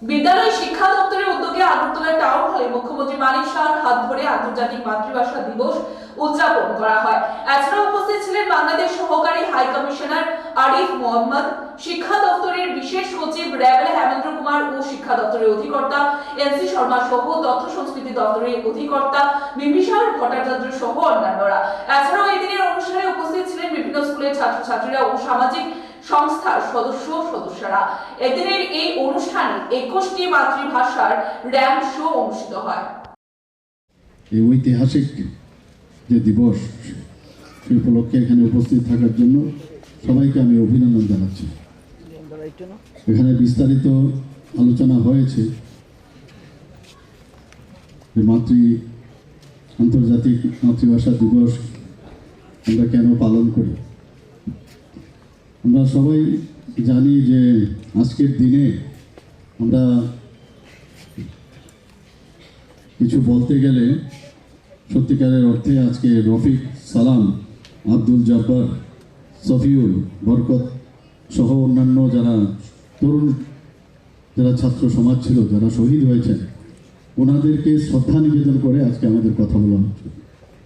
বিদ্যালয় শিক্ষা দপ্তরের উদ্যোগে আগরতলা টাউন হলে মুখ্যমন্ত্রী মানিক সাহার হাত ধরে আন্তর্জাতিক মাতৃভাষা দিবস উদযাপন করা হয়। এছাড়া উপস্থিত ছিলেন বাংলাদেশ সহকারী হাই কমিশনার আরিফ মোহাম্মদ, শিক্ষা দপ্তরের বিশেষ সচিব রেবেল হেমেন্দ্র কুমার ও শিক্ষা দপ্তরের অধিকর্তা এনসি শর্মা সহ তথ্য সংস্কৃতি দপ্তরের অধিকর্তা বিম্বিসার ভট্টাচার্য সহ অন্যান্যরা। এছাড়াও এই দিনের অনুষ্ঠানে উপস্থিত ছিলেন বিভিন্ন স্কুলের ছাত্রছাত্রীরা ও সামাজিক সংস্থার সদস্যরা। এদিনের এই অনুষ্ঠানে 21টি মাতৃভাষার র্যাম্প শো অনুষ্ঠিত হয়। এই ঐতিহাসিক যে দিবস, সেই উপলক্ষে এখানে উপস্থিত থাকার জন্য সবাইকে আমি অভিনন্দন জানাচ্ছি। এখানে বিস্তারিত আলোচনা হয়েছে যে আন্তর্জাতিক মাতৃভাষা দিবস আমরা কেন পালন করি। আমরা সবাই জানি যে আজকের দিনে আমরা কিছু বলতে গেলে সত্যিকারের অর্থে আজকে রফিক, সালাম, আব্দুল জব্বার, সফিউল, বরকত সহ অন্যান্য যারা ছাত্র সমাজ ছিল, যারা শহীদ হয়েছেন, ওনাদেরকে শ্রদ্ধা নিবেদন করে আজকে আমাদের কথা বলা হচ্ছে।